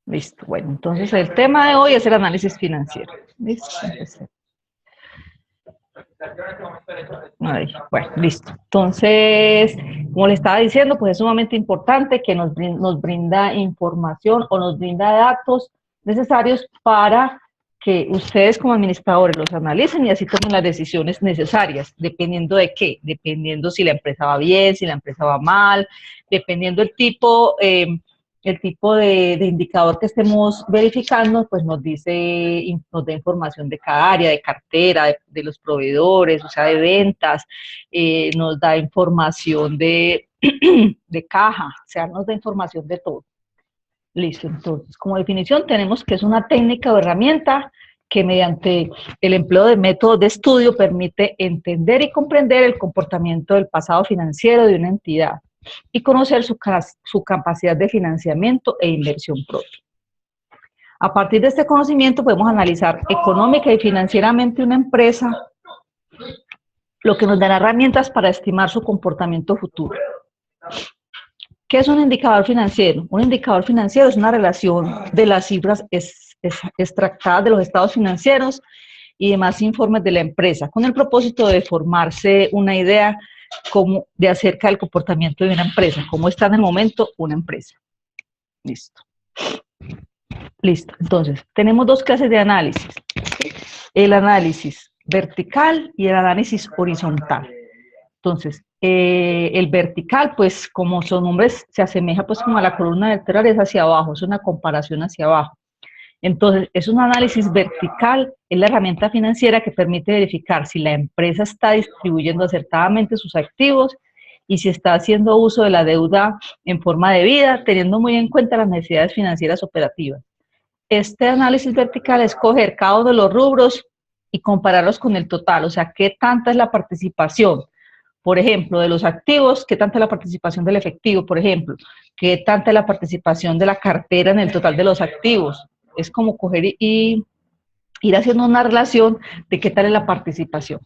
Listo. Bueno, entonces el tema de hoy es el análisis financiero. Listo. Ahí, bueno, listo. Entonces, como le estaba diciendo, pues es sumamente importante que nos brinda información o nos brinda datos necesarios para que ustedes como administradores los analicen y así tomen las decisiones necesarias, dependiendo de qué, dependiendo si la empresa va bien, si la empresa va mal, dependiendo el tipo de indicador que estemos verificando, pues nos da información de cada área, de cartera, de los proveedores, o sea, de ventas, nos da información de caja, o sea, nos da información de todo. Listo, entonces, como definición tenemos que es una técnica o herramienta que mediante el empleo de métodos de estudio permite entender y comprender el comportamiento del pasado financiero de una entidad y conocer su capacidad de financiamiento e inversión propia. A partir de este conocimiento podemos analizar económica y financieramente una empresa, lo que nos dará herramientas para estimar su comportamiento futuro. ¿Qué es un indicador financiero? Un indicador financiero es una relación de las cifras extractadas de los estados financieros y demás informes de la empresa, con el propósito de formarse una idea de acerca del comportamiento de una empresa, cómo está en el momento una empresa. Listo. Listo. Entonces, tenemos dos clases de análisis. El análisis vertical y el análisis horizontal. Entonces, el vertical, pues como su nombre se asemeja pues como a la columna vertebral, es hacia abajo, es una comparación hacia abajo. Entonces, es un análisis vertical, es la herramienta financiera que permite verificar si la empresa está distribuyendo acertadamente sus activos y si está haciendo uso de la deuda en forma debida, teniendo muy en cuenta las necesidades financieras operativas. Este análisis vertical es coger cada uno de los rubros y compararlos con el total, o sea, qué tanta es la participación, por ejemplo, de los activos, qué tanta es la participación del efectivo, por ejemplo, qué tanta es la participación de la cartera en el total de los activos. Es como coger y ir haciendo una relación de qué tal es la participación.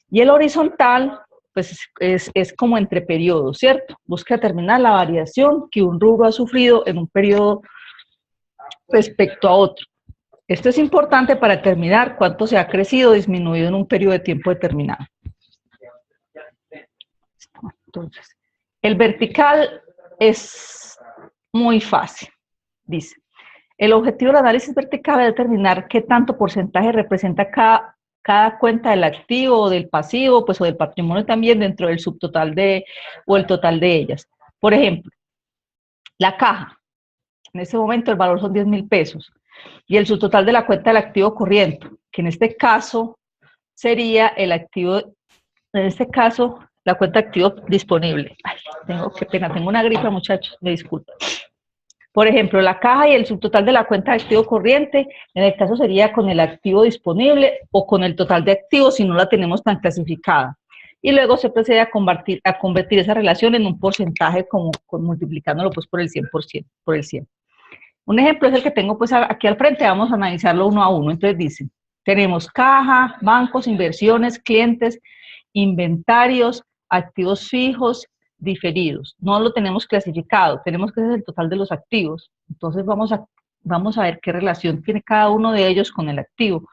Y el horizontal, pues es como entre periodos, ¿cierto? Busca determinar la variación que un rubro ha sufrido en un periodo respecto a otro. Esto es importante para determinar cuánto se ha crecido o disminuido en un periodo de tiempo determinado. Entonces, el vertical es muy fácil, dice. El objetivo del análisis vertical es determinar qué tanto porcentaje representa cada cuenta del activo o del pasivo, pues o del patrimonio también dentro del subtotal o el total de ellas. Por ejemplo, la caja. En este momento el valor son 10,000 pesos. Y el subtotal de la cuenta del activo corriente, que en este caso sería el activo, en este caso, la cuenta de activo disponible. Ay, qué pena, tengo una gripa, muchachos, me disculpan. Por ejemplo, la caja y el subtotal de la cuenta de activo corriente, en el caso sería con el activo disponible o con el total de activos si no la tenemos tan clasificada. Y luego se procede a convertir esa relación en un porcentaje multiplicándolo pues por el 100%, por el 100. Un ejemplo es el que tengo pues aquí al frente, vamos a analizarlo uno a uno. Entonces dice, tenemos caja, bancos, inversiones, clientes, inventarios, activos fijos, diferidos. No lo tenemos clasificado, tenemos que hacer el total de los activos. Entonces vamos a ver qué relación tiene cada uno de ellos con el activo.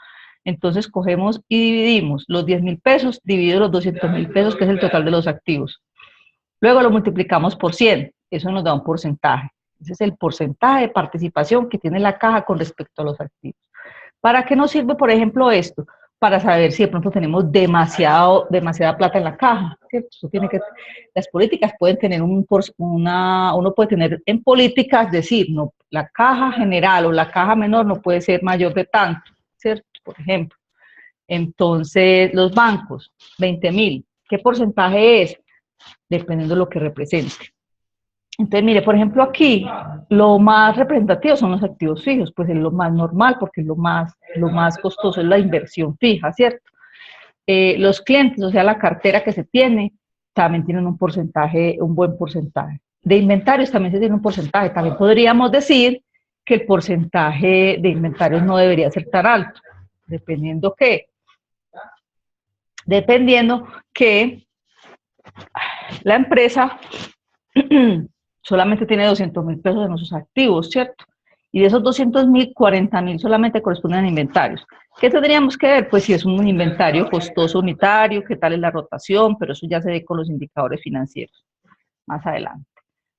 Entonces cogemos y dividimos los 10,000 pesos dividido los 200,000 pesos, que es el total de los activos. Luego lo multiplicamos por 100, eso nos da un porcentaje. Ese es el porcentaje de participación que tiene la caja con respecto a los activos. ¿Para qué nos sirve, por ejemplo, esto? Para saber si de pronto tenemos demasiada plata en la caja, ¿cierto? Las políticas pueden tener uno puede tener en políticas decir, no, la caja general o la caja menor no puede ser mayor de tanto, ¿cierto? Por ejemplo. Entonces, los bancos, 20,000, ¿qué porcentaje es? Dependiendo de lo que represente. Entonces, mire, por ejemplo, aquí lo más representativo son los activos fijos, pues es lo más normal porque es lo más costoso, es la inversión fija, ¿cierto? Los clientes, o sea, la cartera que se tiene, también tienen un porcentaje, un buen porcentaje. De inventarios también se tiene un porcentaje. También podríamos decir que el porcentaje de inventarios no debería ser tan alto, dependiendo que la empresa solamente tiene 200,000 pesos en sus activos, ¿cierto? Y de esos 200.000, 40.000 solamente corresponden a inventarios. ¿Qué tendríamos que ver? Pues si es un inventario costoso unitario, qué tal es la rotación, pero eso ya se ve con los indicadores financieros más adelante.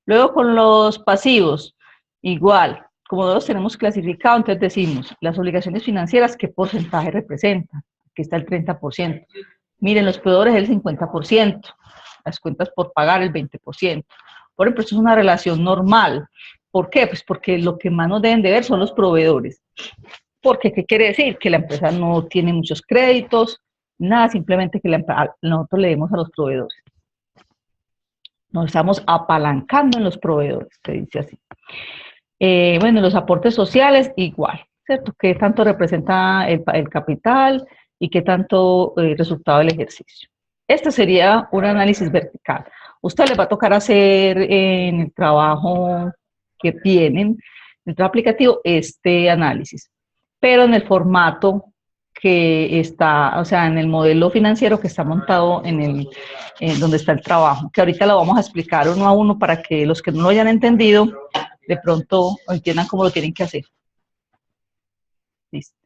Luego con los pasivos, igual, como los tenemos clasificado, entonces decimos, las obligaciones financieras, ¿qué porcentaje representan? Aquí está el 30%. Miren, los proveedores el 50%, las cuentas por pagar el 20%. Por ejemplo, esto es una relación normal. ¿Por qué? Pues porque lo que más nos deben de ver son los proveedores. Porque, ¿qué quiere decir? Que la empresa no tiene muchos créditos, nada, simplemente que nosotros le demos a los proveedores. Nos estamos apalancando en los proveedores, se dice así. Bueno, los aportes sociales, igual, ¿cierto? ¿Qué tanto representa el capital y qué tanto resultado del ejercicio? Este sería un análisis vertical. Usted les va a tocar hacer en el trabajo que tienen, en el trabajo aplicativo, este análisis, pero en el formato que está, o sea, en el modelo financiero que está montado donde está el trabajo, que ahorita lo vamos a explicar uno a uno para que los que no lo hayan entendido, de pronto entiendan cómo lo tienen que hacer. Listo.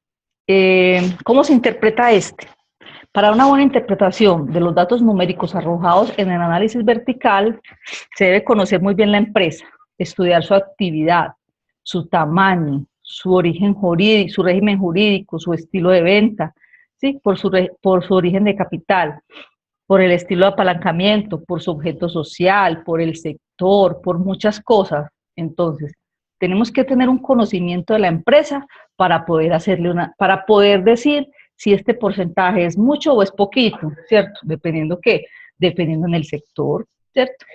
¿Cómo se interpreta este? Para una buena interpretación de los datos numéricos arrojados en el análisis vertical, se debe conocer muy bien la empresa, estudiar su actividad, su tamaño, su origen jurídico, su régimen jurídico, su estilo de venta, ¿sí? por su origen de capital, por el estilo de apalancamiento, por su objeto social, por el sector, por muchas cosas. Entonces, tenemos que tener un conocimiento de la empresa para poder para poder decir si este porcentaje es mucho o es poquito, ¿cierto? Dependiendo qué, dependiendo en el sector, ¿cierto?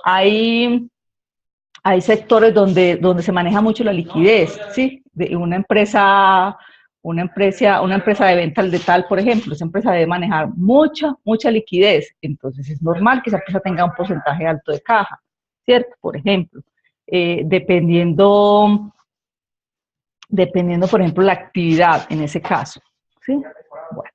Hay sectores donde se maneja mucho la liquidez, ¿sí? De una empresa de venta al de tal, por ejemplo, esa empresa debe manejar mucha liquidez, entonces es normal que esa empresa tenga un porcentaje alto de caja, ¿cierto? Por ejemplo, dependiendo, por ejemplo, la actividad en ese caso, ¿sí? Bueno,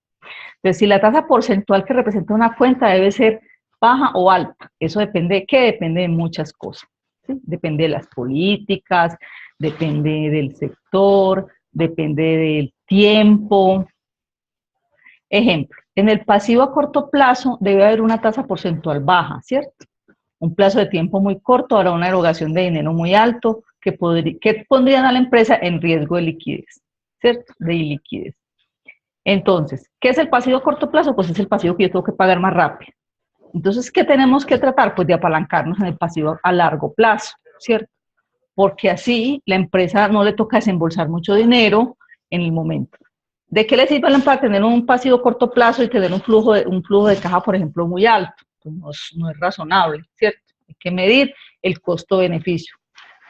entonces si la tasa porcentual que representa una cuenta debe ser baja o alta, eso depende de qué, depende de muchas cosas, ¿sí? Depende de las políticas, depende del sector, depende del tiempo. Ejemplo, en el pasivo a corto plazo debe haber una tasa porcentual baja, ¿cierto? Un plazo de tiempo muy corto habrá una erogación de dinero muy alto que pondrían a la empresa en riesgo de liquidez, ¿cierto? De iliquidez. Entonces, ¿qué es el pasivo a corto plazo? Pues es el pasivo que yo tengo que pagar más rápido. Entonces, ¿qué tenemos que tratar? Pues de apalancarnos en el pasivo a largo plazo, ¿cierto? Porque así la empresa no le toca desembolsar mucho dinero en el momento. ¿De qué le sirve a la empresa tener un pasivo a corto plazo y tener un flujo de caja, por ejemplo, muy alto? Pues no es razonable, ¿cierto? Hay que medir el costo-beneficio.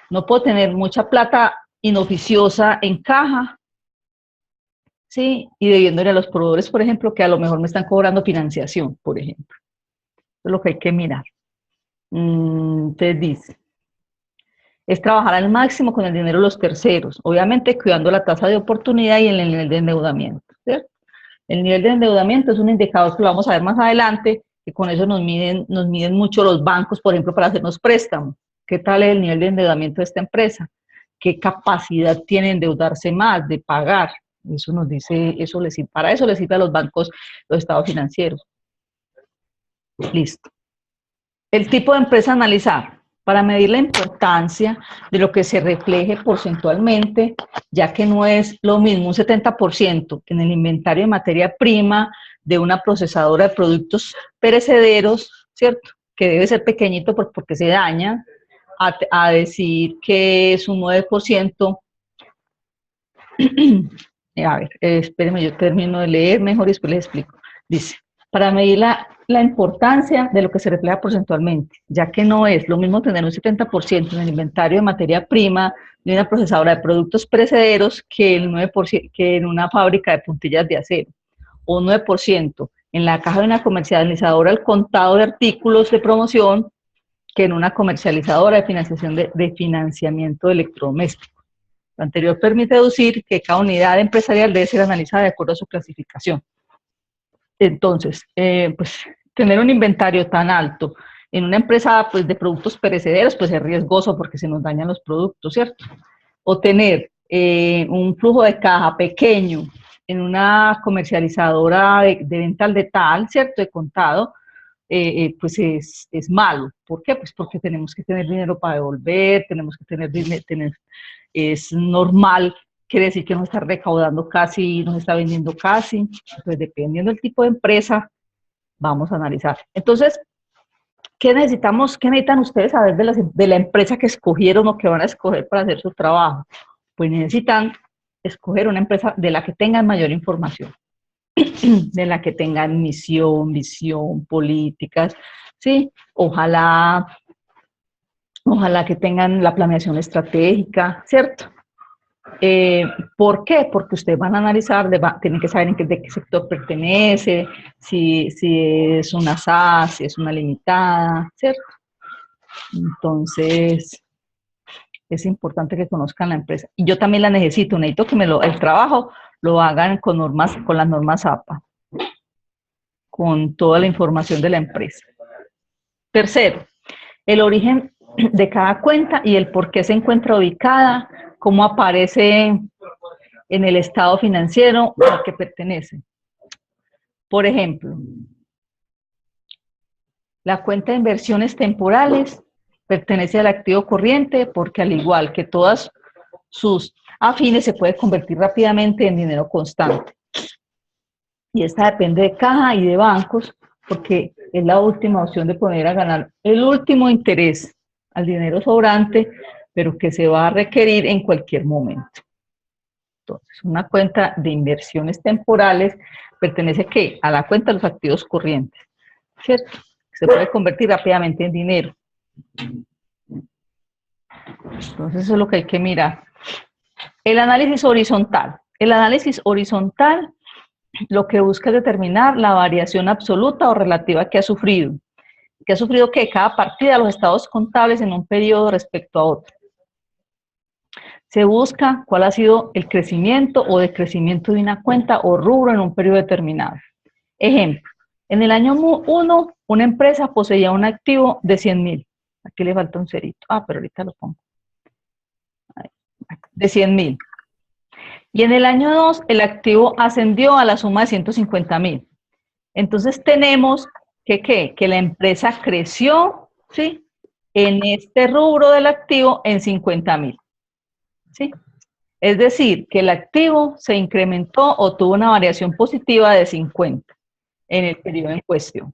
No puedo tener mucha plata inoficiosa en caja, ¿sí? Y debiéndole a los proveedores, por ejemplo, que a lo mejor me están cobrando financiación, por ejemplo. Eso es lo que hay que mirar. Entonces dice, es trabajar al máximo con el dinero de los terceros, obviamente cuidando la tasa de oportunidad y el nivel de endeudamiento, ¿cierto? El nivel de endeudamiento es un indicador que lo vamos a ver más adelante, que con eso nos miden mucho los bancos, por ejemplo, para hacernos préstamos. ¿Qué tal es el nivel de endeudamiento de esta empresa? ¿Qué capacidad tiene de endeudarse más, de pagar? Eso nos dice, para eso les sirve a los bancos los estados financieros. Listo. El tipo de empresa a analizar, para medir la importancia de lo que se refleje porcentualmente, ya que no es lo mismo un 70% en el inventario de materia prima de una procesadora de productos perecederos, ¿cierto? Que debe ser pequeñito porque se daña, a decir que es un 9%. A ver, espérenme, yo termino de leer mejor y después les explico. Dice, para medir la importancia de lo que se refleja porcentualmente, ya que no es lo mismo tener un 70% en el inventario de materia prima de una procesadora de productos perecederos que el 9% que en una fábrica de puntillas de acero, o 9% en la caja de una comercializadora al contado de artículos de promoción que en una comercializadora de financiación de financiamiento de electrodomésticos. Lo anterior permite deducir que cada unidad empresarial debe ser analizada de acuerdo a su clasificación. Entonces, pues tener un inventario tan alto en una empresa pues, de productos perecederos, pues es riesgoso porque se nos dañan los productos, ¿cierto? o tener un flujo de caja pequeño en una comercializadora de venta al detal, ¿cierto?, de contado, pues es malo. ¿Por qué? Pues porque tenemos que tener dinero para devolver, tenemos que tener dinero, es normal, quiere decir que no está recaudando casi, no está vendiendo casi. Entonces, dependiendo del tipo de empresa, vamos a analizar. Entonces, ¿qué necesitamos, qué necesitan ustedes saber de la empresa que escogieron o que van a escoger para hacer su trabajo? Pues necesitan escoger una empresa de la que tengan mayor información, de la que tengan misión, visión, políticas, ¿sí? Ojalá que tengan la planeación estratégica, ¿cierto? ¿Por qué? Porque ustedes van a analizar, tienen que saber de qué sector pertenece, si es una SAS, si es una limitada, ¿cierto? Entonces, es importante que conozcan la empresa. Y yo también la necesito que el trabajo lo hagan con las normas APA, con toda la información de la empresa. Tercero, el origen de cada cuenta y el por qué se encuentra ubicada, cómo aparece en el estado financiero al que pertenece. Por ejemplo, la cuenta de inversiones temporales pertenece al activo corriente porque, al igual que todas sus afines, se puede convertir rápidamente en dinero constante. Y esta depende de caja y de bancos porque es la última opción de poner a ganar el último interés al dinero sobrante, pero que se va a requerir en cualquier momento. Entonces, una cuenta de inversiones temporales pertenece ¿qué? A la cuenta de los activos corrientes, ¿cierto? Se puede convertir rápidamente en dinero. Entonces, eso es lo que hay que mirar. El análisis horizontal. El análisis horizontal lo que busca es determinar la variación absoluta o relativa que ha sufrido. Que ha sufrido que cada partida de los estados contables en un periodo respecto a otro. Se busca cuál ha sido el crecimiento o decrecimiento de una cuenta o rubro en un periodo determinado. Ejemplo, en el año 1, una empresa poseía un activo de 100.000. Aquí le falta un cerito. Pero ahorita lo pongo. De 100.000. Y en el año 2, el activo ascendió a la suma de 150.000. Entonces tenemos que la empresa creció, ¿sí?, en este rubro del activo en 50.000. ¿Sí? Es decir, que el activo se incrementó o tuvo una variación positiva de 50 en el periodo en cuestión.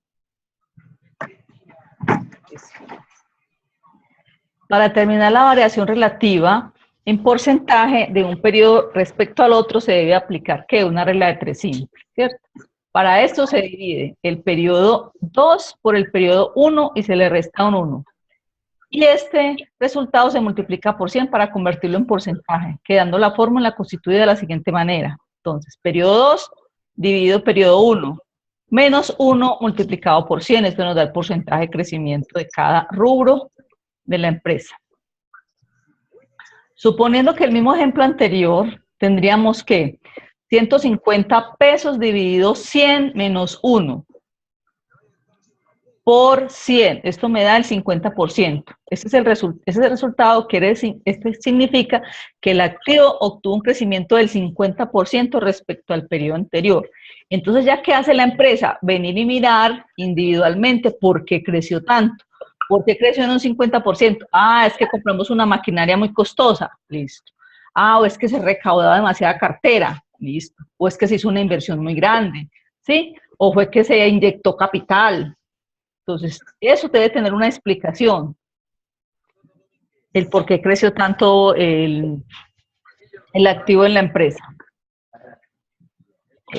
Para determinar la variación relativa en porcentaje de un periodo respecto al otro, se debe aplicar ¿qué? Una regla de 3 simple, ¿cierto? Para esto se divide el periodo 2 por el periodo 1 y se le resta un 1. Y este resultado se multiplica por 100 para convertirlo en porcentaje, quedando la fórmula constituida de la siguiente manera. Entonces, periodo 2 dividido periodo 1, menos 1 multiplicado por 100. Esto nos da el porcentaje de crecimiento de cada rubro de la empresa. Suponiendo que el mismo ejemplo anterior, tendríamos que 150 pesos dividido 100 menos 1 por 100. Esto me da el 50%. Ese es el resultado. Este significa que el activo obtuvo un crecimiento del 50% respecto al periodo anterior. Entonces, ¿ya qué hace la empresa? Venir y mirar individualmente por qué creció tanto. ¿Por qué creció en un 50%? Es que compramos una maquinaria muy costosa. Listo. O es que se recaudaba demasiada cartera. Listo. O es que se hizo una inversión muy grande. ¿Sí? O fue que se inyectó capital. Entonces, eso debe tener una explicación. El por qué creció tanto el activo en la empresa.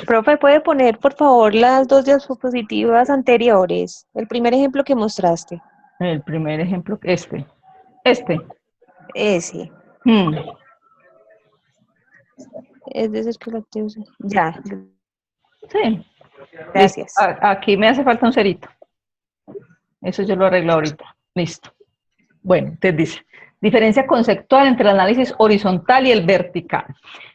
Profe, ¿puede poner, por favor, las 2 diapositivas anteriores? El primer ejemplo que mostraste. El primer ejemplo, este. Ese. Es decir, que el activo... Ya. Sí. Gracias. Listo. Aquí me hace falta un cerito. Eso yo lo arreglo ahorita. Listo. Bueno, entonces dice, diferencia conceptual entre el análisis horizontal y el vertical.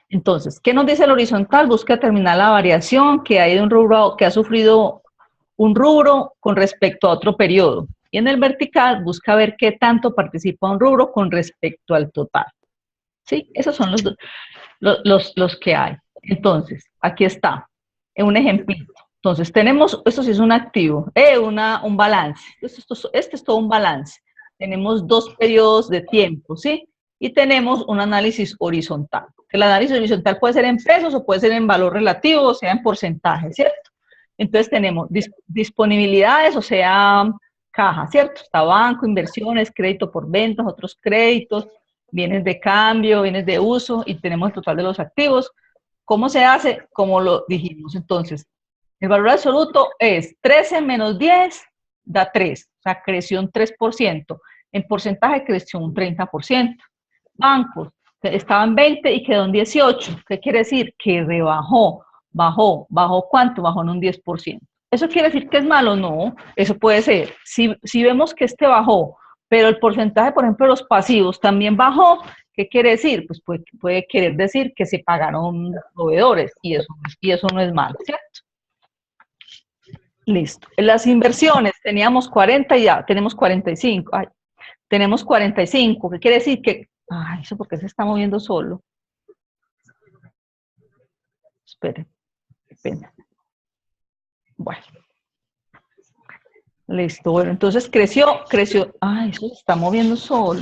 Entonces, ¿qué nos dice el horizontal? Busca determinar la variación que hay de un rubro, que ha sufrido un rubro con respecto a otro periodo. Y en el vertical busca ver qué tanto participa un rubro con respecto al total. ¿sí? Esos son los que hay. Entonces, aquí está, un ejemplito. Entonces, tenemos, esto sí es un activo, un balance. Este es todo un balance. Tenemos dos periodos de tiempo, ¿sí? Y tenemos un análisis horizontal. El análisis horizontal puede ser en pesos o puede ser en valor relativo, o sea, en porcentaje, ¿cierto? Entonces tenemos disponibilidades, o sea, caja, ¿cierto? Está banco, inversiones, crédito por ventas, otros créditos, bienes de cambio, bienes de uso, y tenemos el total de los activos. ¿Cómo se hace? Como lo dijimos. Entonces, el valor absoluto es 13 menos 10 da 3, o sea, creció un 3%. En porcentaje creció un 30%. Bancos, estaba en 20 y quedó en 18. ¿Qué quiere decir? Que rebajó, bajó ¿cuánto? Bajó en un 10%. ¿Eso quiere decir que es malo? No, eso puede ser. Si vemos que este bajó, pero el porcentaje, por ejemplo, de los pasivos también bajó, ¿qué quiere decir? Pues puede querer decir que se pagaron proveedores y eso no es malo, ¿cierto? Listo. En las inversiones teníamos 40 y ya tenemos 45. Ay, tenemos 45. ¿Qué quiere decir? Que, ay, ¿eso por qué se está moviendo solo? Esperen, qué pena. Bueno. Listo, bueno, entonces creció. Ay, eso se está moviendo solo.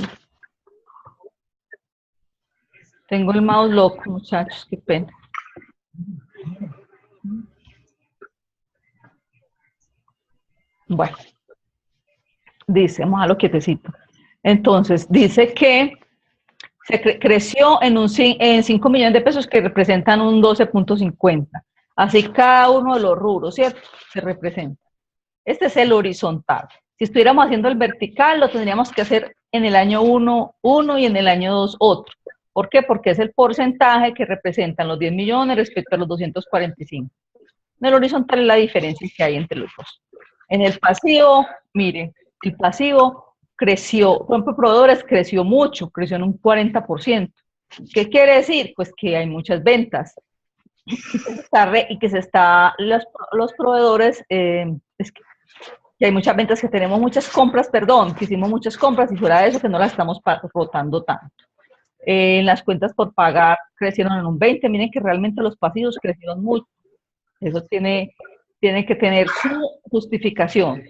Tengo el mouse loco, muchachos, qué pena. Bueno, dice, vamos a lo quietecito. Entonces, dice que se creció en 5 millones de pesos que representan un 12.50. Así cada uno de los rubros, ¿cierto? Se representa. Este es el horizontal. Si estuviéramos haciendo el vertical, lo tendríamos que hacer en el año 1, y en el año 2, otro. ¿Por qué? Porque es el porcentaje que representan los 10 millones respecto a los 245. En el horizontal es la diferencia que hay entre los dos. En el pasivo, mire, el pasivo creció, por ejemplo, proveedores creció mucho, creció en un 40%. ¿Qué quiere decir? Pues que hay muchas ventas y que los proveedores, es que hay muchas ventas, que tenemos muchas compras, perdón, que hicimos muchas compras y fuera de eso que no las estamos rotando tanto. En las cuentas por pagar crecieron en un 20%, miren que realmente los pasivos crecieron mucho. Eso tiene que tener su justificación.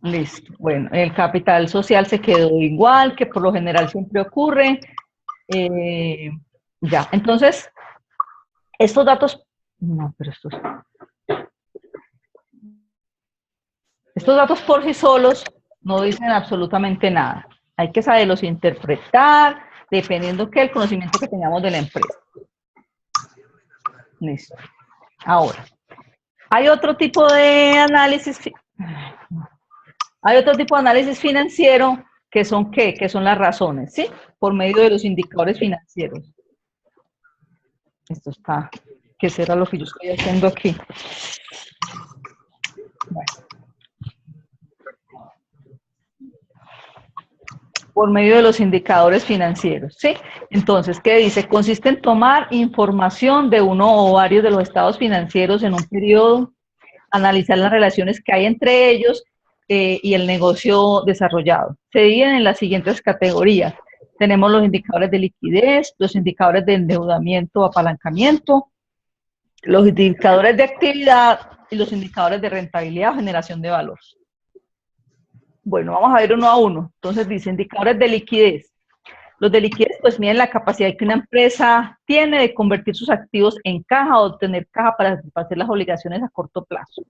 Listo. Bueno, el capital social se quedó igual, que por lo general siempre ocurre. Ya, entonces, estos datos, no, pero estos datos por sí solos no dicen absolutamente nada. Hay que saberlos interpretar, dependiendo que el conocimiento que tengamos de la empresa. Listo. Ahora, hay otro tipo de análisis. Hay otro tipo de análisis financiero que son ¿qué? Que son las razones, ¿sí? Por medio de los indicadores financieros. Esto está, ¿qué será lo que yo estoy haciendo aquí? Bueno. Por medio de los indicadores financieros, ¿sí? Entonces, ¿qué dice? Consiste en tomar información de uno o varios de los estados financieros en un periodo, analizar las relaciones que hay entre ellos y el negocio desarrollado. Se dividen en las siguientes categorías. Tenemos los indicadores de liquidez, los indicadores de endeudamiento o apalancamiento, los indicadores de actividad y los indicadores de rentabilidad o generación de valor. Bueno, vamos a ver uno a uno. Entonces dice indicadores de liquidez. Los de liquidez pues miden la capacidad que una empresa tiene de convertir sus activos en caja o obtener caja para satisfacer las obligaciones a corto plazo.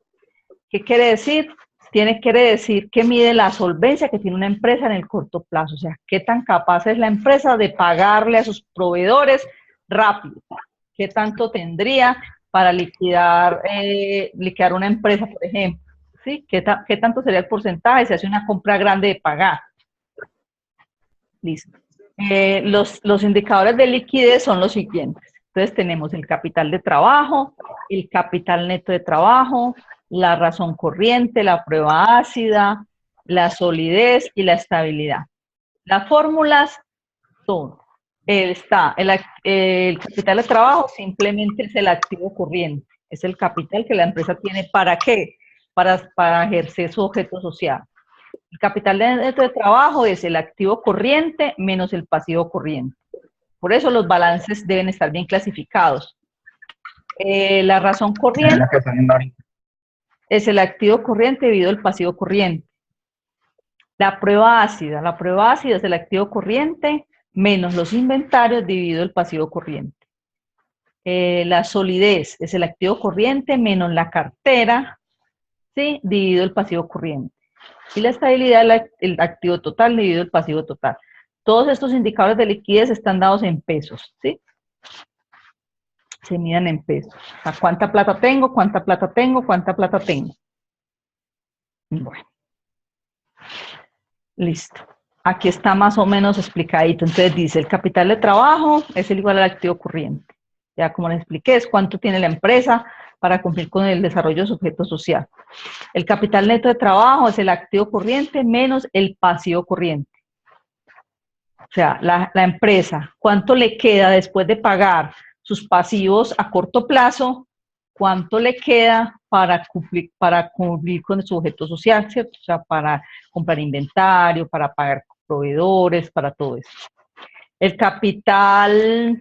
¿Qué quiere decir? Quiere decir que mide la solvencia que tiene una empresa en el corto plazo, o sea, qué tan capaz es la empresa de pagarle a sus proveedores rápido, qué tanto tendría para liquidar una empresa, por ejemplo, ¿sí? ¿Qué tanto sería el porcentaje si hace una compra grande de pagar? Listo. Los indicadores de liquidez son los siguientes. Entonces tenemos el capital de trabajo, el capital neto de trabajo, la razón corriente, la prueba ácida, la solidez y la estabilidad. Las fórmulas son, el capital de trabajo simplemente es el activo corriente, es el capital que la empresa tiene, ¿para qué? Para ejercer su objeto social. El capital neto de trabajo es el activo corriente menos el pasivo corriente. Por eso los balances deben estar bien clasificados. La razón corriente es el activo corriente dividido el pasivo corriente. La prueba ácida es el activo corriente menos los inventarios dividido el pasivo corriente. La solidez es el activo corriente menos la cartera, ¿sí? Dividido el pasivo corriente. Y la estabilidad, el activo total dividido el pasivo total. Todos estos indicadores de liquidez están dados en pesos, ¿sí? Se miden en pesos. O sea, ¿cuánta plata tengo? ¿Cuánta plata tengo? ¿Cuánta plata tengo? Bueno. Listo. Aquí está más o menos explicadito. Entonces dice, el capital de trabajo es el igual al activo corriente. Ya como les expliqué, es cuánto tiene la empresa para cumplir con el desarrollo de su objeto social. El capital neto de trabajo es el activo corriente menos el pasivo corriente. O sea, la empresa, ¿cuánto le queda después de pagar sus pasivos a corto plazo? ¿Cuánto le queda para cumplir con su objeto social, ¿cierto? O sea, para comprar inventario, para pagar proveedores, para todo eso. El capital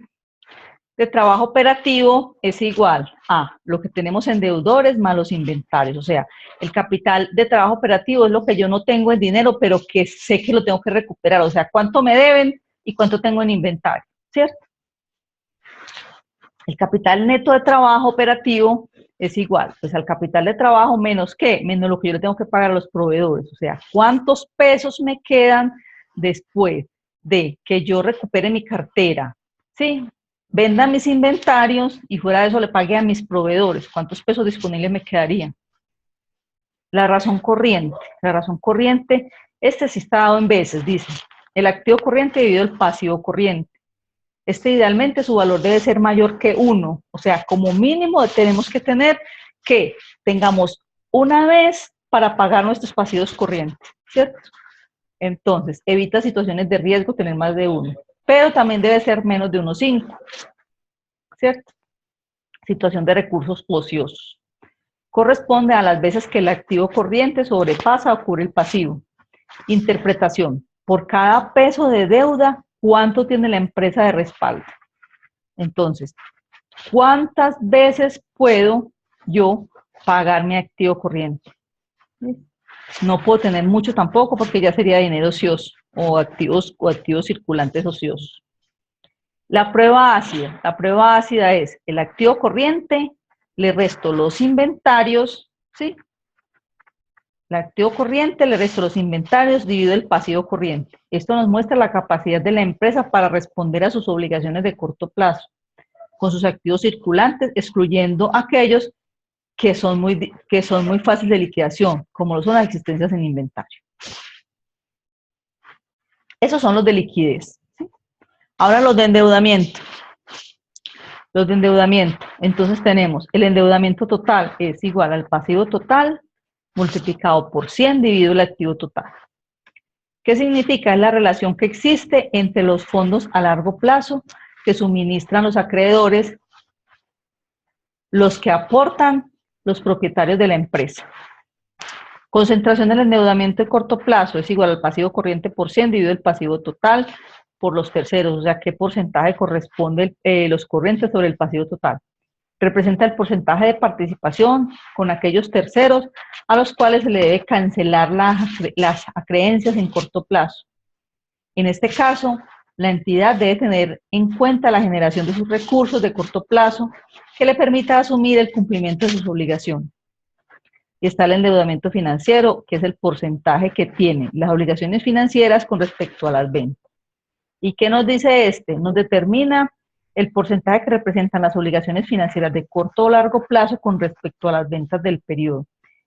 de trabajo operativo es igual a lo que tenemos en deudores más los inventarios. O sea, el capital de trabajo operativo es lo que yo no tengo en dinero, pero que sé que lo tengo que recuperar. O sea, cuánto me deben y cuánto tengo en inventario, ¿cierto? El capital neto de trabajo operativo es igual, pues al capital de trabajo menos ¿qué? Menos lo que yo le tengo que pagar a los proveedores. O sea, ¿cuántos pesos me quedan después de que yo recupere mi cartera? ¿Sí? Venda mis inventarios y fuera de eso le pague a mis proveedores. ¿Cuántos pesos disponibles me quedarían? La razón corriente, este sí está dado en veces, dice, el activo corriente dividido el pasivo corriente. Este idealmente su valor debe ser mayor que 1, o sea, como mínimo tenemos que tener que tengamos una vez para pagar nuestros pasivos corrientes, ¿cierto? Entonces, evita situaciones de riesgo tener más de 1, pero también debe ser menos de 1,5, ¿cierto? Situación de recursos ociosos. Corresponde a las veces que el activo corriente sobrepasa o cubre el pasivo. Interpretación. Por cada peso de deuda, ¿cuánto tiene la empresa de respaldo? Entonces, ¿cuántas veces puedo yo pagar mi activo corriente? No puedo tener mucho tampoco porque ya sería dinero ocioso o activos circulantes ociosos. La prueba ácida es el activo corriente, le resto los inventarios, ¿sí? El activo corriente le resto los inventarios, divido el pasivo corriente. Esto nos muestra la capacidad de la empresa para responder a sus obligaciones de corto plazo, con sus activos circulantes, excluyendo aquellos que son muy fáciles de liquidación, como lo son las existencias en inventario. Esos son los de liquidez, ¿sí? Ahora los de endeudamiento. Los de endeudamiento. Entonces tenemos el endeudamiento total es igual al pasivo total multiplicado por 100 dividido el activo total. ¿Qué significa? Es la relación que existe entre los fondos a largo plazo que suministran los acreedores, los que aportan los propietarios de la empresa. Concentración del endeudamiento de corto plazo es igual al pasivo corriente por 100 dividido el pasivo total por los terceros, o sea, ¿qué porcentaje corresponde los corrientes sobre el pasivo total? Representa el porcentaje de participación con aquellos terceros a los cuales se le debe cancelar las acreencias en corto plazo. En este caso, la entidad debe tener en cuenta la generación de sus recursos de corto plazo que le permita asumir el cumplimiento de sus obligaciones. Y está el endeudamiento financiero, que es el porcentaje que tienen las obligaciones financieras con respecto a las ventas. ¿Y qué nos dice este? Nos determina el porcentaje que representan las obligaciones financieras de corto o largo plazo con respecto a las ventas del periodo.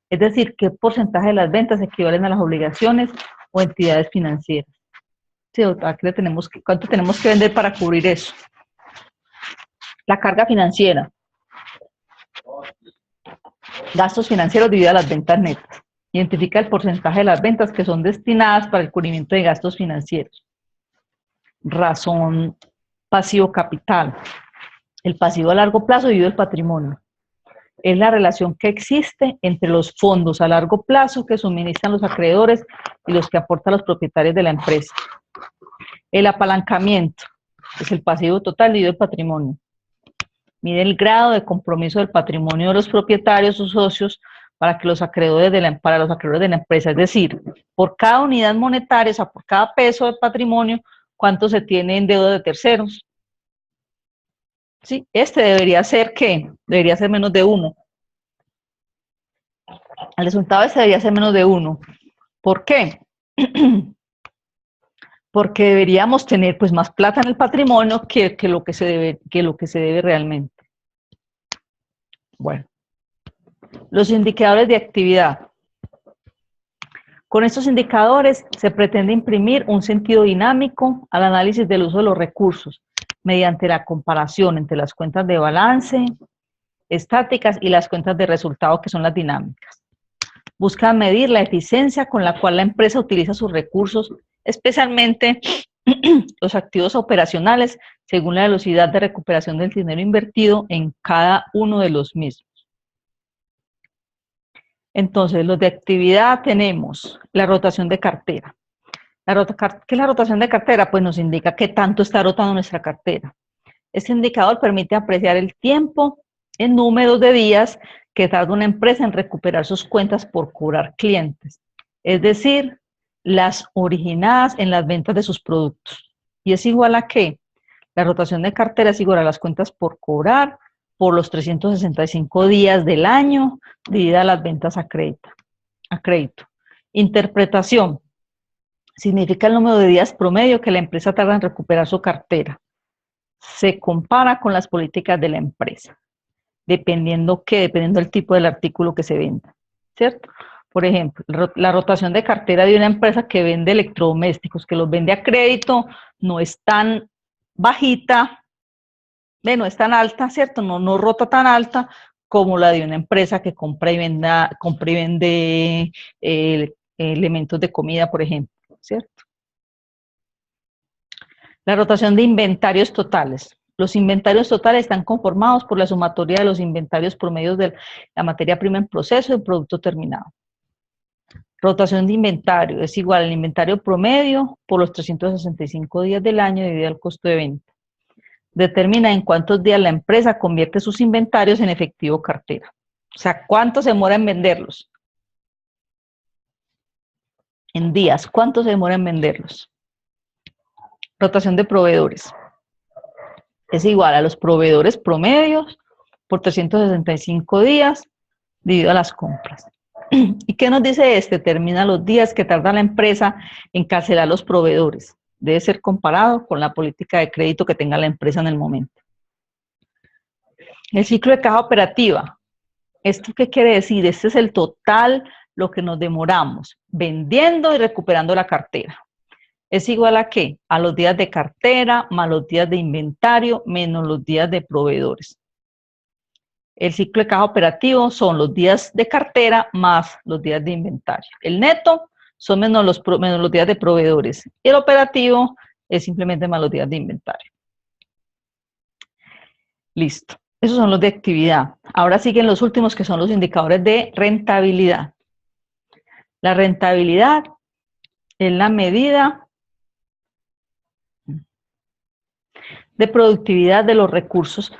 Es decir, qué porcentaje de las ventas equivalen a las obligaciones o entidades financieras. Sí, aquí ¿cuánto tenemos que vender para cubrir eso? La carga financiera. Gastos financieros dividido a las ventas netas. Identifica el porcentaje de las ventas que son destinadas para el cubrimiento de gastos financieros. Razón pasivo capital. El pasivo a largo plazo dividido el patrimonio. es la relación que existe entre los fondos a largo plazo que suministran los acreedores y los que aportan los propietarios de la empresa. El apalancamiento es el pasivo total dividido el patrimonio. Mide el grado de compromiso del patrimonio de los propietarios o socios para los acreedores de la empresa. Es decir, por cada unidad monetaria, o sea, por cada peso de patrimonio, cuánto se tiene en deuda de terceros. ¿Sí? Este debería ser, ¿qué? Debería ser menos de 1. El resultado este debería ser menos de 1. ¿Por qué? Porque deberíamos tener pues más plata en el patrimonio que lo que se debe realmente. Bueno, los indicadores de actividad. Con estos indicadores se pretende imprimir un sentido dinámico al análisis del uso de los recursos mediante la comparación entre las cuentas de balance estáticas y las cuentas de resultado, que son las dinámicas. Busca medir la eficiencia con la cual la empresa utiliza sus recursos, especialmente los activos operacionales, según la velocidad de recuperación del dinero invertido en cada uno de los mismos. Entonces, los de actividad tenemos la rotación de cartera. ¿Qué es la rotación de cartera? Pues nos indica qué tanto está rotando nuestra cartera. Este indicador permite apreciar el tiempo en números de días que tarda una empresa en recuperar sus cuentas por cobrar clientes, es decir, las originadas en las ventas de sus productos. ¿Y es igual a qué? La rotación de cartera es igual a las cuentas por cobrar por los 365 días del año, dividida las ventas a crédito. Interpretación. Significa el número de días promedio que la empresa tarda en recuperar su cartera. Se compara con las políticas de la empresa, dependiendo del tipo del artículo que se venda, ¿cierto? Por ejemplo, la rotación de cartera de una empresa que vende electrodomésticos, que los vende a crédito, no es tan bajita, no es tan alta, ¿cierto? No rota tan alta como la de una empresa que compra y vende elementos de comida, por ejemplo, ¿cierto? La rotación de inventarios totales. Los inventarios totales están conformados por la sumatoria de los inventarios promedios de la materia prima en proceso y el producto terminado. Rotación de inventario es igual al inventario promedio por los 365 días del año dividido el costo de venta. Determina en cuántos días la empresa convierte sus inventarios en efectivo cartera. O sea, ¿cuánto se demora en venderlos? En días, ¿cuánto se demora en venderlos? Rotación de proveedores. Es igual a los proveedores promedios por 365 días dividido a las compras. ¿Y qué nos dice este? Determina los días que tarda la empresa en cancelar los proveedores. Debe ser comparado con la política de crédito que tenga la empresa en el momento. El ciclo de caja operativa. ¿Esto qué quiere decir? Este es el total, lo que nos demoramos vendiendo y recuperando la cartera. ¿Es igual a qué? A los días de cartera más los días de inventario menos los días de proveedores. El ciclo de caja operativo son los días de cartera más los días de inventario. El neto son menos los días de proveedores. Y el operativo es simplemente más los días de inventario. Listo. Esos son los de actividad. Ahora siguen los últimos, que son los indicadores de rentabilidad. La rentabilidad es la medida de productividad de los recursos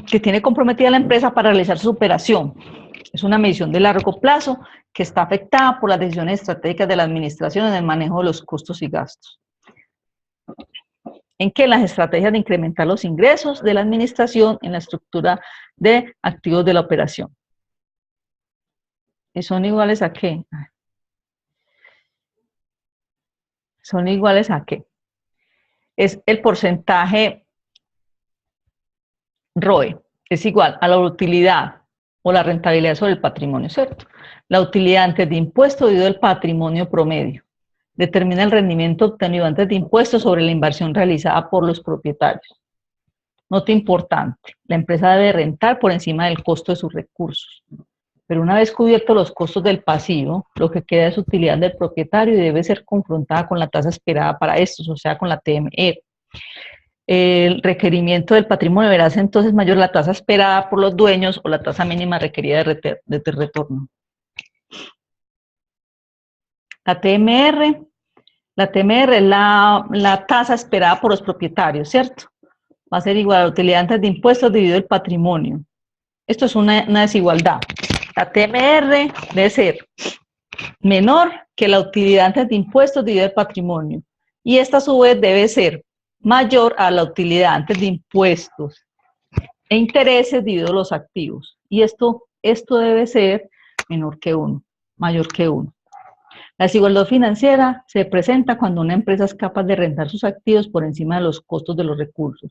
que tiene comprometida la empresa para realizar su operación. Es una medición de largo plazo que está afectada por las decisiones estratégicas de la administración en el manejo de los costos y gastos. ¿En qué? Las estrategias de incrementar los ingresos de la administración en la estructura de activos de la operación. ¿Y son iguales a qué? ¿Son iguales a qué? Es el porcentaje ROE, es igual a la utilidad o la rentabilidad sobre el patrimonio, ¿cierto? La utilidad antes de impuesto dividido el patrimonio promedio. Determina el rendimiento obtenido antes de impuestos sobre la inversión realizada por los propietarios. Nota importante, la empresa debe rentar por encima del costo de sus recursos. Pero una vez cubiertos los costos del pasivo, lo que queda es utilidad del propietario y debe ser confrontada con la tasa esperada para estos, o sea, con la TMR. el requerimiento del patrimonio deberá ser entonces mayor la tasa esperada por los dueños o la tasa mínima requerida de retorno. La TMR es la tasa esperada por los propietarios, ¿cierto? Va a ser igual a la utilidad antes de impuestos dividido el patrimonio. Esto es una desigualdad. La TMR debe ser menor que la utilidad antes de impuestos dividido el patrimonio. Y esta a su vez debe ser mayor a la utilidad antes de impuestos e intereses dividido los activos. Y esto debe ser menor que 1, mayor que 1. La desigualdad financiera se presenta cuando una empresa es capaz de rentar sus activos por encima de los costos de los recursos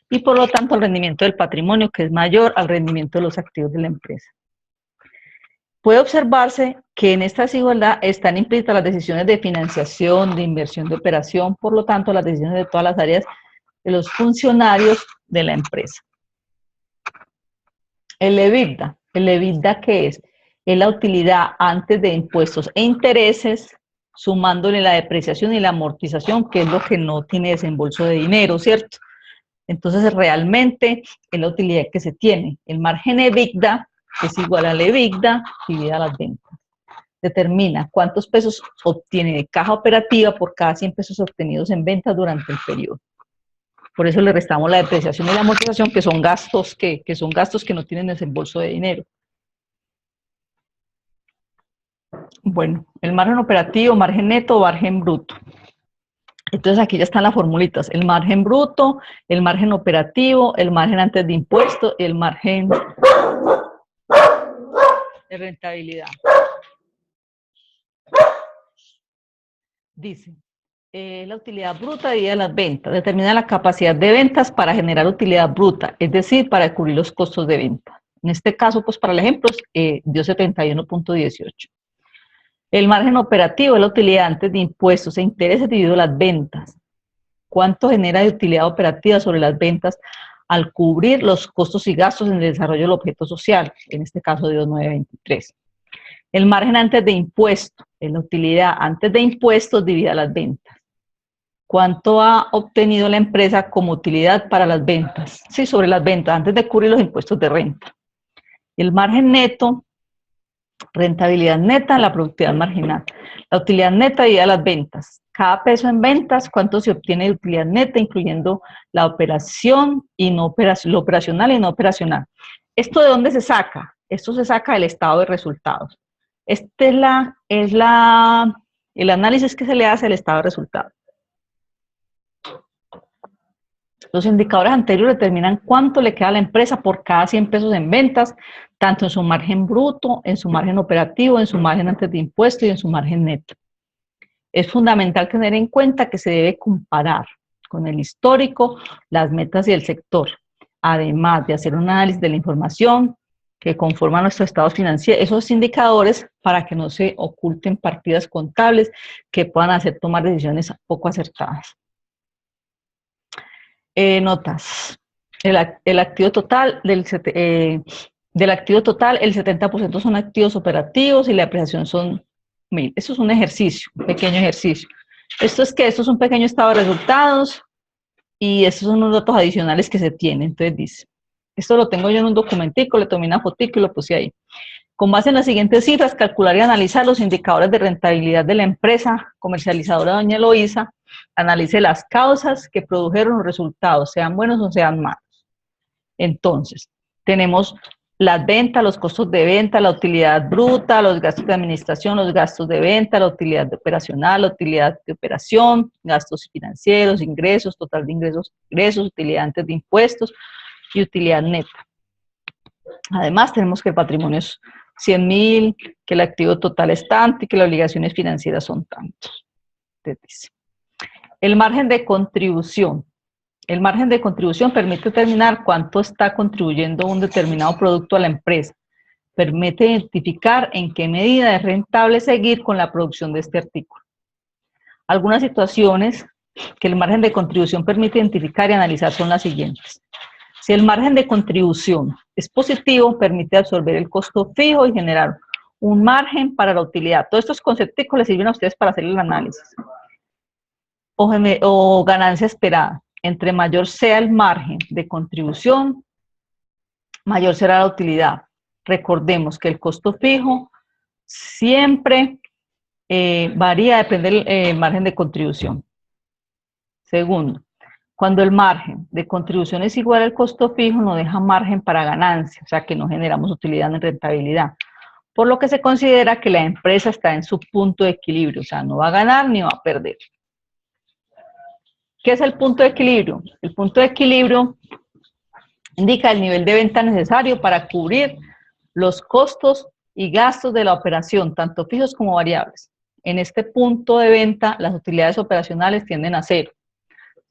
y por lo tanto el rendimiento del patrimonio que es mayor al rendimiento de los activos de la empresa. Puede observarse que en esta desigualdad están implícitas las decisiones de financiación, de inversión, de operación, por lo tanto las decisiones de todas las áreas de los funcionarios de la empresa. El EBITDA, ¿qué es? Es la utilidad antes de impuestos e intereses, sumándole la depreciación y la amortización, que es lo que no tiene desembolso de dinero, ¿cierto? Entonces, realmente es la utilidad que se tiene. El margen EBITDA es igual al EBITDA dividida las ventas. Determina cuántos pesos obtiene de caja operativa por cada 100 pesos obtenidos en ventas durante el periodo. Por eso le restamos la depreciación y la amortización, que son gastos que no tienen desembolso de dinero. Bueno, el margen operativo, margen neto, margen bruto. Entonces aquí ya están las formulitas, el margen bruto, el margen operativo, el margen antes de impuestos y el margen de rentabilidad. Dice, la utilidad bruta dividida las ventas, determina la capacidad de ventas para generar utilidad bruta, es decir, para cubrir los costos de venta. En este caso, pues para el ejemplo, dio 71.18. El margen operativo es la utilidad antes de impuestos e intereses dividido las ventas. ¿Cuánto genera de utilidad operativa sobre las ventas al cubrir los costos y gastos en el desarrollo del objeto social? En este caso dio 9.23. El margen antes de impuestos es la utilidad antes de impuestos dividida las ventas. ¿Cuánto ha obtenido la empresa como utilidad para las ventas? Sí, sobre las ventas, antes de cubrir los impuestos de renta. El margen neto, rentabilidad neta, la productividad marginal. La utilidad neta dividida las ventas. Cada peso en ventas, ¿cuánto se obtiene de utilidad neta, incluyendo la operación y no lo operacional y no operacional? ¿Esto de dónde se saca? Esto se saca del estado de resultados. Este es el análisis que se le hace al estado de resultados. Los indicadores anteriores determinan cuánto le queda a la empresa por cada 100 pesos en ventas, tanto en su margen bruto, en su margen operativo, en su margen antes de impuestos y en su margen neto. Es fundamental tener en cuenta que se debe comparar con el histórico, las metas y el sector, además de hacer un análisis de la información que conforma nuestros estados financieros, esos indicadores para que no se oculten partidas contables que puedan hacer tomar decisiones poco acertadas. Notas. El activo total del activo total, el 70% son activos operativos y la apreciación son 1000. Eso es un ejercicio, un pequeño ejercicio. Esto es un pequeño estado de resultados y estos son los datos adicionales que se tienen. Entonces dice, esto lo tengo yo en un documentico, le tomé una fotico y lo puse ahí. Con base en las siguientes cifras, calcular y analizar los indicadores de rentabilidad de la empresa comercializadora Doña Eloísa. Analice las causas que produjeron los resultados, sean buenos o sean malos. Entonces, tenemos las ventas, los costos de venta, la utilidad bruta, los gastos de administración, los gastos de venta, la utilidad operacional, la utilidad de operación, gastos financieros, ingresos, total de ingresos, utilidad antes de impuestos y utilidad neta. Además, tenemos que el patrimonio es 100.000, que el activo total es tanto y que las obligaciones financieras son tantos. Entonces, el margen de contribución. El margen de contribución permite determinar cuánto está contribuyendo un determinado producto a la empresa. Permite identificar en qué medida es rentable seguir con la producción de este artículo. Algunas situaciones que el margen de contribución permite identificar y analizar son las siguientes. Si el margen de contribución es positivo, permite absorber el costo fijo y generar un margen para la utilidad. Todos estos conceptos les sirven a ustedes para hacer el análisis. O ganancia esperada. entre mayor sea el margen de contribución, mayor será la utilidad. Recordemos que el costo fijo siempre varía, depende del margen de contribución. Segundo, cuando el margen de contribución es igual al costo fijo, no deja margen para ganancia, o sea que no generamos utilidad ni rentabilidad, por lo que se considera que la empresa está en su punto de equilibrio, o sea, no va a ganar ni va a perder. ¿Qué es el punto de equilibrio? El punto de equilibrio indica el nivel de venta necesario para cubrir los costos y gastos de la operación, tanto fijos como variables. En este punto de venta, las utilidades operacionales tienden a cero.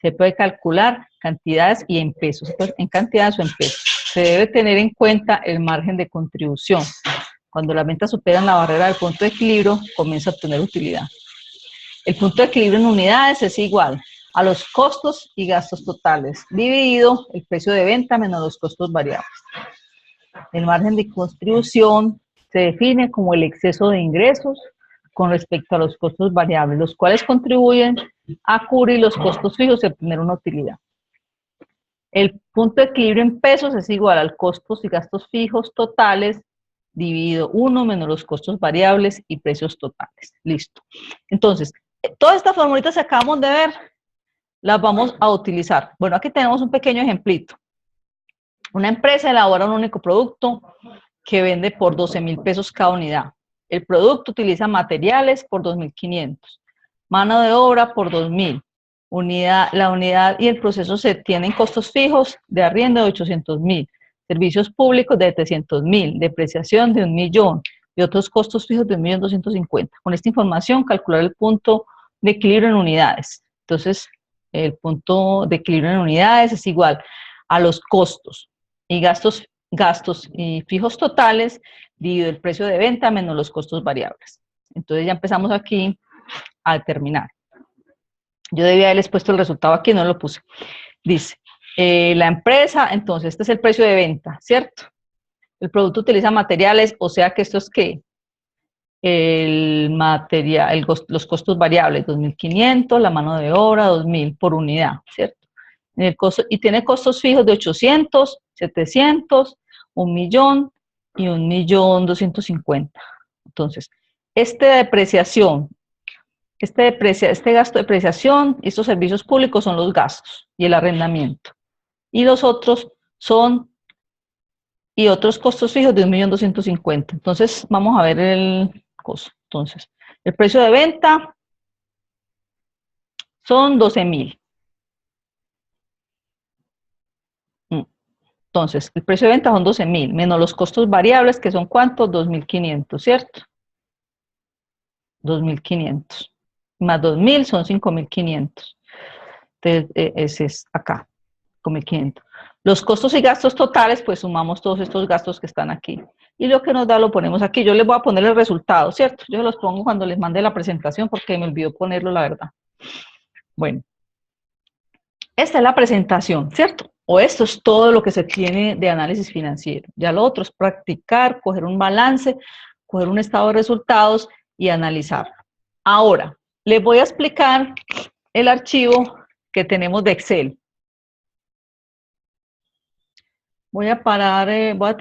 Se puede calcular cantidades y en pesos, en cantidades o en pesos. Se debe tener en cuenta el margen de contribución. Cuando las ventas superan la barrera del punto de equilibrio, comienza a obtener utilidad. El punto de equilibrio en unidades es igual a los costos y gastos totales, dividido el precio de venta menos los costos variables. El margen de contribución se define como el exceso de ingresos con respecto a los costos variables, los cuales contribuyen a cubrir los costos fijos y obtener una utilidad. El punto de equilibrio en pesos es igual al costos y gastos fijos totales dividido 1 menos los costos variables y precios totales. Listo. Entonces, todas estas formulitas que acabamos de ver, las vamos a utilizar. Bueno, aquí tenemos un pequeño ejemplito. Una empresa elabora un único producto que vende por 12.000 pesos cada unidad. El producto utiliza materiales por 2.500, mano de obra por 2.000. La unidad y el proceso se tienen costos fijos de arriendo de 800.000, servicios públicos de 300.000, depreciación de 1.000.000 y otros costos fijos de 1.250.000. Con esta información, calcular el punto de equilibrio en unidades. Entonces, el punto de equilibrio en unidades es igual a los costos y gastos y fijos totales dividido el precio de venta menos los costos variables. Entonces ya empezamos aquí a determinar. Yo debía haberles puesto el resultado aquí, no lo puse. Dice, la empresa, entonces este es el precio de venta, ¿cierto? El producto utiliza materiales, o sea que esto es ¿qué? El material, los costos variables, 2.500, la mano de obra, 2.000 por unidad, ¿cierto? Y tiene costos fijos de 800, 700, 1.000.000 y 1.250.000. Entonces, este gasto de depreciación y estos servicios públicos son los gastos y el arrendamiento. Y los otros son, y otros costos fijos de 1.250.000. Entonces, vamos a ver el costo. Entonces, el precio de venta son 12.000. Entonces, el precio de venta son 12.000, menos los costos variables, que son ¿cuántos? 2.500, ¿cierto? 2.500. Más 2.000 son 5.500. Entonces, ese es acá, 5.500. Los costos y gastos totales, pues sumamos todos estos gastos que están aquí. Y lo que nos da lo ponemos aquí. Yo les voy a poner el resultado, ¿cierto? Yo los pongo cuando les mande la presentación porque me olvidó ponerlo, la verdad. Bueno, esta es la presentación, ¿cierto? O esto es todo lo que se tiene de análisis financiero. Ya lo otro es practicar, coger un balance, coger un estado de resultados y analizarlo. Ahora, les voy a explicar el archivo que tenemos de Excel. Voy a parar, voy a